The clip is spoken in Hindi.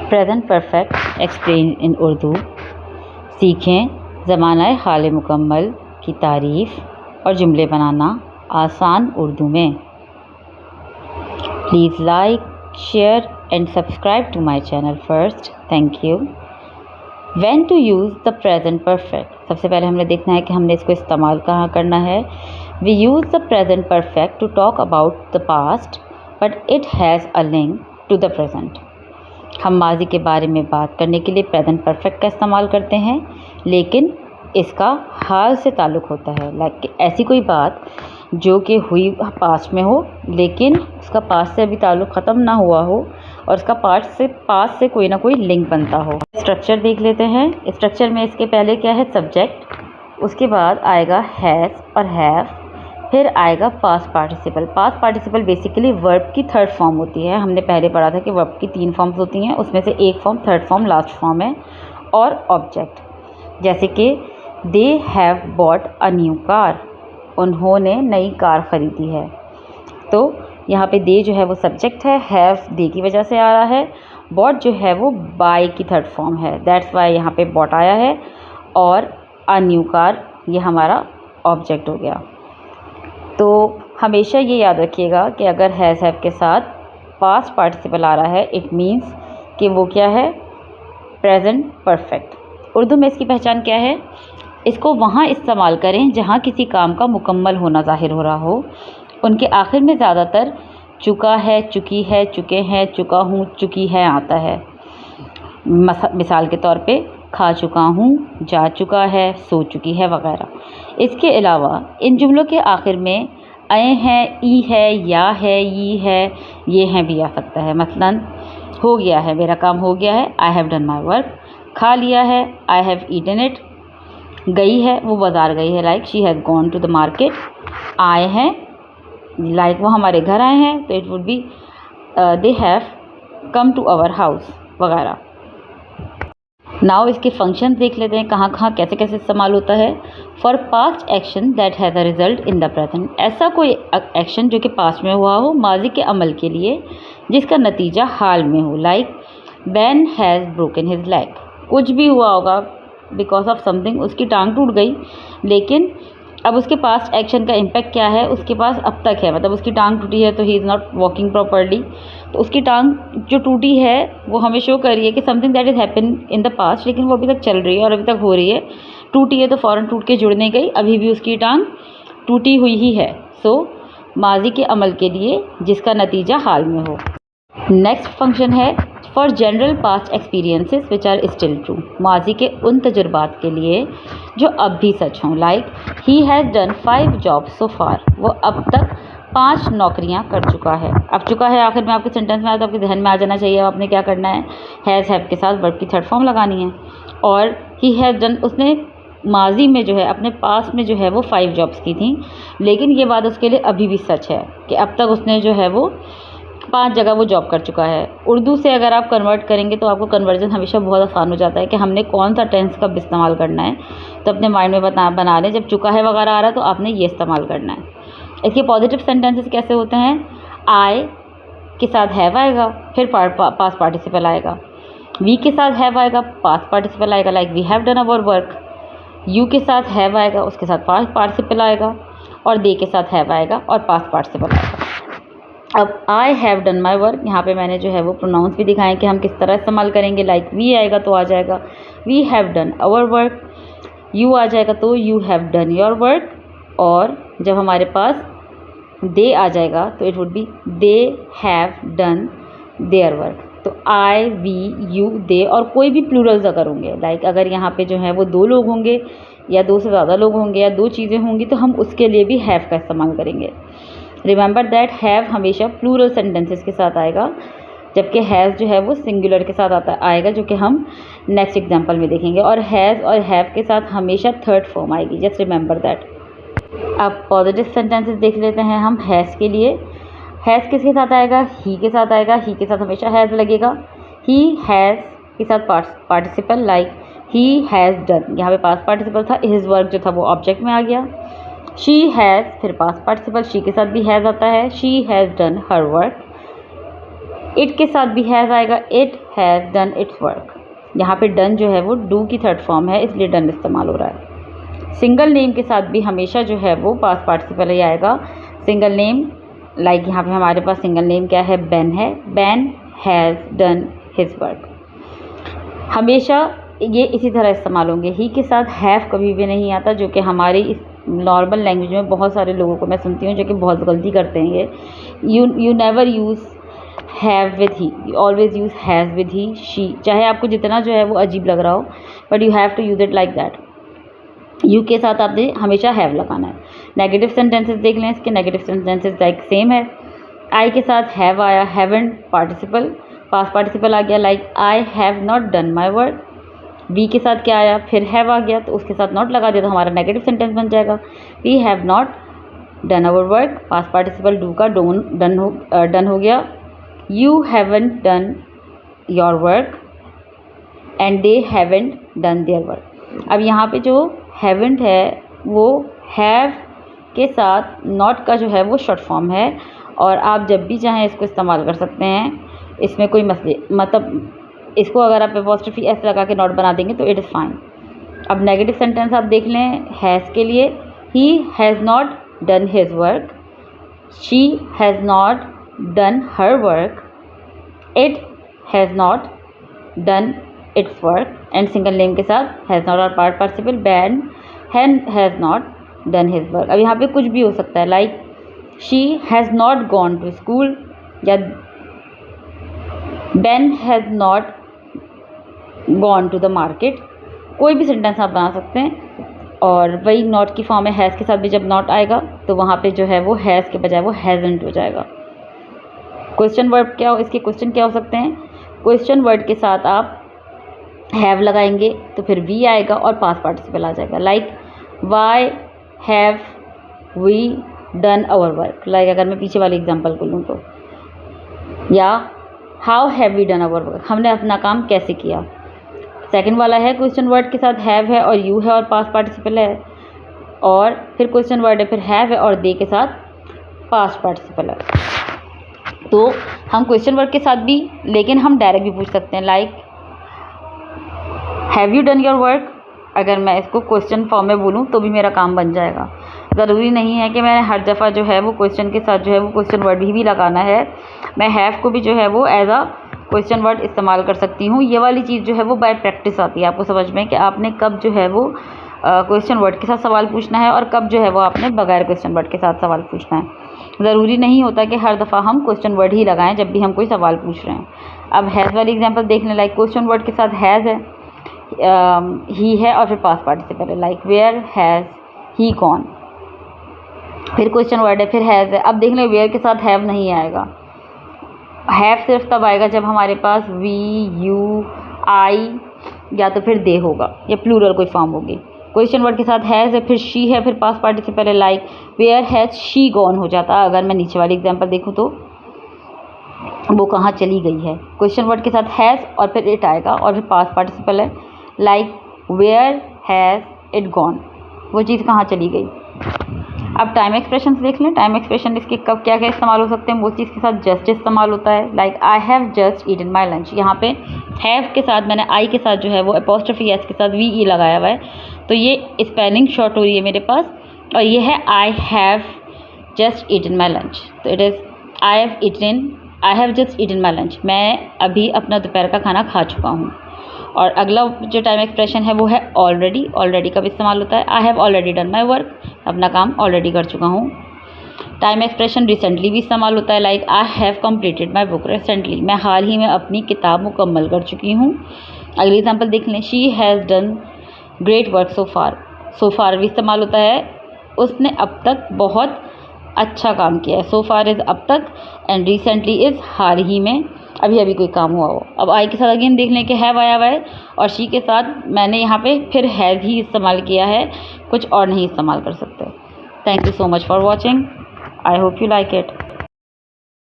Present perfect explain in Urdu. सीखें ज़माना हाल मुकम्मल की तारीफ़ और जुमले बनाना आसान उर्दू में। Please like, share and subscribe to my channel first. Thank you. When to use the present perfect. सबसे पहले हमने देखना है कि हमने इसको इस्तेमाल कहाँ करना है। We use the present perfect to talk about the past but it has a link to the present. हम माजी के बारे में बात करने के लिए प्रेजेंट परफेक्ट का इस्तेमाल करते हैं, लेकिन इसका हाल से ताल्लुक़ होता है। लाइक ऐसी कोई बात जो कि हुई पास्ट में हो, लेकिन उसका पास्ट से अभी ताल्लुक़ ख़त्म ना हुआ हो और उसका पास्ट से कोई ना कोई लिंक बनता हो। स्ट्रक्चर देख लेते हैं। स्ट्रक्चर में इसके पहले क्या है, सब्जेक्ट, उसके बाद आएगा हैज़ और हैव, फिर आएगा past participle. Past participle basically verb की थर्ड फॉर्म होती है। हमने पहले पढ़ा था कि वर्ब की 3 फॉर्म्स होती हैं, उसमें से एक form third form last form है। और ऑब्जेक्ट, जैसे कि they have bought a new car, उन्होंने नई कार ख़रीदी है। तो यहाँ पे दे जो है वो सब्जेक्ट है, हैव दे की वजह से आ रहा है, बॉट जो है वो बाय की थर्ड फॉर्म है, दैट्स वाई यहाँ पे बॉट आया है। और अ न्यू कार ये हमारा ऑब्जेक्ट हो गया। तो हमेशा ये याद रखिएगा कि अगर हैज़ हैव के साथ पास्ट पार्टिसिपल आ रहा है, इट मीन्स कि वो क्या है, प्रेजेंट परफेक्ट। उर्दू में इसकी पहचान क्या है, इसको वहाँ इस्तेमाल करें जहाँ किसी काम का मुकम्मल होना ज़ाहिर हो रहा हो। उनके आखिर में ज़्यादातर चुका है, चुकी है, चुके हैं, चुका हूँ, चुकी है आता है। मिसाल के तौर पे खा चुका हूँ, जा चुका है, सो चुकी है वगैरह। इसके अलावा इन जुमलों के आखिर में अए हैं, ई है, या है, ई है, ये हैं भी आ सकता है। मसलन हो गया है, मेरा काम हो गया है, I have done my work. खा लिया है, आई हैव ईटन इट। गई है, वो बाज़ार गई है, like she has gone to the market. आए हैं, लाइक वो हमारे घर आए हैं, तो it would be they have come to our house वगैरह। नाउ इसके फंक्शन देख लेते हैं, कहाँ कहाँ कैसे कैसे इस्तेमाल होता है। For past action that has a result in the present, ऐसा कोई एक्शन जो कि पास्ट में हुआ हो, माजी के अमल के लिए जिसका नतीजा हाल में हो। Like ban has broken his leg, कुछ भी हुआ होगा बिकॉज ऑफ समथिंग, उसकी टांग टूट गई, लेकिन अब उसके पास्ट एक्शन का इम्पैक्ट क्या है, उसके पास अब तक है, मतलब उसकी टांग टूटी है तो he is not walking properly. तो उसकी टांग जो टूटी है वो हमें शो कर रही है कि something that is happen in the past, लेकिन वो अभी तक चल रही है और अभी तक हो रही है। टूटी है तो फ़ौरन टूट के जुड़ नहीं गई, अभी भी उसकी टांग टूटी हुई ही है। सो माजी के अमल के लिए जिसका नतीजा हाल में हो। नेक्स्ट फंक्शन है for general past experiences which are still true, माजी के उन तजुर्बात के लिए जो अब भी सच हों। Like he has done 5 jobs so far, वो अब तक 5 नौकरियां कर चुका है। अब चुका है आखिर में आपके सेंटेंस में आया तो आपके ध्यान में आ जाना चाहिए। अब आपने क्या करना है, हैज़ हैव के साथ वर्ब की थर्ड फॉर्म लगानी है। और ही हैज़ डन, उसने माजी में जो है, अपने पास में जो है वो 5 जॉब्स की थी, लेकिन ये बात उसके लिए अभी भी सच है कि अब तक उसने जो है वो 5 जगह वो जॉब कर चुका है। उर्दू से अगर आप कन्वर्ट करेंगे तो आपको कन्वर्जन हमेशा बहुत आसान हो जाता है कि हमने कौन सा टेंस कब इस्तेमाल करना है। तो अपने माइंड में बना लें, जब चुका है वगैरह आ रहा है तो आपने ये इस्तेमाल करना है। इसके पॉजिटिव सेंटेंसेस कैसे होते हैं, आई के साथ हैव आएगा, फिर पास्ट पार्टिसिपल आएगा। वी के साथ हैव आएगा, पास्ट पार्टिसिपल आएगा, like we have done our work. You के साथ हैव आएगा, उसके साथ पास्ट पार्टिसिपल आएगा। और दे के साथ हैव आएगा और पास्ट पार्टिसिपल आएगा। अब I have done my work, यहाँ पे मैंने जो है वो प्रोनाउंस भी दिखाएं कि हम किस तरह इस्तेमाल करेंगे। लाइक वी आएगा तो आ जाएगा we have done our work, you आ जाएगा तो you have done your work, और जब हमारे पास दे आ जाएगा तो it would be they have done their work. तो आई, वी, यू, दे, और कोई भी प्लूरल्स अगर होंगे, लाइक अगर यहाँ पे जो है वो 2 लोग होंगे या 2 से ज़्यादा लोग होंगे या 2 चीज़ें होंगी, तो हम उसके लिए भी हैव का इस्तेमाल करेंगे। रिमेंबर दैट हैव हमेशा प्लूरल सेंटेंसेस के साथ आएगा, जबकि हैज़ जो है वो सिंगुलर के साथ आएगा, जो कि हम नेक्स्ट एग्जांपल में देखेंगे। और हैज़ और हैव के साथ हमेशा थर्ड फॉर्म आएगी, जस्ट रिमेंबर दैट। अब पॉजिटिव सेंटेंसेस देख लेते हैं हम। हैज़ के लिए, हैज़ किसके साथ आएगा, ही के साथ आएगा, ही के साथ हमेशा हैज़ लगेगा। ही हैज़ के साथ participle, like he has done, यहाँ पे पास्ट पार्टिसिपल था, हिज वर्क जो था वो ऑब्जेक्ट में आ गया। शी हैज़, फिर पास्ट पार्टिसिपल, शी के साथ भी हैज़ आता है, she has done her work. It के साथ भी हैज़ आएगा, it has done its work. यहाँ पे डन जो है वो डू की थर्ड फॉर्म है, इसलिए डन इस्तेमाल हो रहा है। सिंगल नेम के साथ भी हमेशा जो है वो पास्ट पार्टिसिपल ही आएगा। सिंगल नेम लाइक यहाँ पे हमारे पास सिंगल नेम क्या है, बेन है, Ben has done his work. हमेशा ये इसी तरह इस्तेमाल होंगे। ही के साथ हैव कभी भी नहीं आता, जो कि हमारी इस नॉर्मल लैंग्वेज में बहुत सारे लोगों को मैं सुनती हूँ जो कि बहुत गलती करते हैं ये। You never use have with he, you always use has with he, she. चाहे आपको जितना जो है वो अजीब लग रहा हो, but you have to use it like that. You के साथ आपने हमेशा हैव लगाना है। नेगेटिव सेंटेंसेस देख लें, इसके नेगेटिव सेंटेंसेस लाइक सेम है। आई के साथ हैव आया, हैवंट पार्टिसिपल, पास्ट पार्टिसिपल आ गया, like I have not done my work. We के साथ क्या आया, फिर हैव आ गया, तो उसके साथ नॉट लगा दिया तो हमारा नेगेटिव सेंटेंस बन जाएगा। We have not done our work, past participle do का डन हो गया। You haven't done your work and they haven't done their work. अब यहाँ पे जो हैवंट है वो हैव के साथ नॉट का जो है वो शॉर्ट फॉर्म है, और आप जब भी चाहें इसको इस्तेमाल कर सकते हैं, इसमें कोई मसले मतलब इसको अगर आप एपॉस्ट्रोफी एस लगा के नॉट बना देंगे तो इट इज़ फाइन। अब नेगेटिव सेंटेंस आप देख लें हैज़ के लिए, he has not done his work, she has not done her work, it has not done its work, and single name के साथ हैज़ नॉट और part participle, Ben has not done his work. अब यहाँ पे कुछ भी हो सकता है, like she has not gone to school, या Ben has not gone to the market. कोई भी सेंटेंस आप बना सकते हैं, और वही नॉट की फॉर्म है। हैज़ के साथ भी जब नॉट आएगा तो वहाँ पे जो है वो हैज़ के बजाय वो हैज़न्ट हो जाएगा। क्वेश्चन वर्ड क्या हो, इसके क्वेश्चन क्या हो सकते हैं, क्वेश्चन वर्ड के साथ आप हैव लगाएंगे तो फिर वी आएगा और पास्ट पार्टिसिपल आ जाएगा, like why have we done our work. Like अगर मैं पीछे वाले एग्जाम्पल को लूँ तो, या how have we done our work, हमने अपना काम कैसे किया। सेकंड वाला है क्वेश्चन वर्ड के साथ हैव है और यू है और पास्ट पार्टिसिपल है, और फिर क्वेश्चन वर्ड है, फिर हैव है और दे के साथ पास्ट पार्टिसिपल है। तो हम क्वेश्चन वर्ड के साथ भी, लेकिन हम डायरेक्ट भी पूछ सकते हैं, like have you done your work. अगर मैं इसको क्वेश्चन फॉर्म में बोलूँ तो भी मेरा काम बन जाएगा। ज़रूरी नहीं है कि मैंने हर दफ़ा जो है वो क्वेश्चन के साथ जो है वो क्वेश्चन वर्ड भी लगाना है। मैं हैव को भी जो है वो एज अ क्वेश्चन वर्ड इस्तेमाल कर सकती हूँ। ये वाली चीज़ जो है वो बाय प्रैक्टिस आती है आपको समझ में, कि आपने कब जो है वो क्वेश्चन वर्ड के साथ सवाल पूछना है और कब जो है वो आपने बगैर क्वेश्चन वर्ड के साथ सवाल पूछना है। ज़रूरी नहीं होता कि हर दफ़ा हम क्वेश्चन वर्ड ही लगाएं जब भी हम कोई सवाल पूछ रहे हैं। अब हैज़ वाली एग्जांपल देख लें, लाइक क्वेश्चन वर्ड के साथ हैज़ है, ही है और फिर पास्ट पार्टिसिपल है, like where has he gone. फिर क्वेश्चन वर्ड है, फिर हैज़ है। अब देख लें वेयर के साथ हैव नहीं आएगा, हैव सिर्फ तब आएगा जब हमारे पास वी, यू, आई या तो फिर दे होगा या प्लूरल कोई फॉर्म होगी। क्वेश्चन वर्ड के साथ हैज़ है, फिर शी है, फिर पास्ट पार्टिसिपल है, like where has she gone हो जाता। अगर मैं नीचे वाली एग्जांपल देखूँ तो वो कहाँ चली गई है। क्वेश्चन वर्ड के साथ हैज़ और फिर इट आएगा और फिर पास्ट पार्टिसिपल है, like where has it gone, वो चीज़ कहाँ चली गई। अब टाइम एक्सप्रेशंस देख लें। टाइम एक्सप्रेशन इसके कब क्या क्या इस्तेमाल हो सकते हैं। वो चीज़ के साथ जस्ट इस्तेमाल होता है, like I have just eaten my lunch. यहाँ पे हैव के साथ मैंने आई के साथ जो है वो एपॉस्ट्रोफी एस के साथ वी ई लगाया हुआ है, तो ये स्पेलिंग शॉर्ट हो रही है मेरे पास, और ये है I have just eaten my lunch. तो it is I have just eaten my lunch, मैं अभी अपना दोपहर का खाना खा चुका हूँ। और अगला जो टाइम एक्सप्रेशन है वो है ऑलरेडी। ऑलरेडी कब इस्तेमाल होता है, I have already done my work, अपना काम ऑलरेडी कर चुका हूँ। टाइम एक्सप्रेशन रिसेंटली भी इस्तेमाल होता है, like I have completed my book recently, मैं हाल ही में अपनी किताब मुकम्मल कर चुकी हूँ। अगली एग्जाम्पल देख लें, she has done great work so far. So far भी इस्तेमाल होता है, उसने अब तक बहुत अच्छा काम किया है। सो फार इज़ अब तक एंड रिसेंटली इज़ हाल ही में, अभी अभी कोई काम हुआ हो। अब आई के साथ अगेन देख लें कि हैव आया हुआ है, और शी के साथ मैंने यहाँ पे फिर हैज़ ही इस्तेमाल किया है, कुछ और नहीं इस्तेमाल कर सकते। Thank you so much for watching, I hope you like it.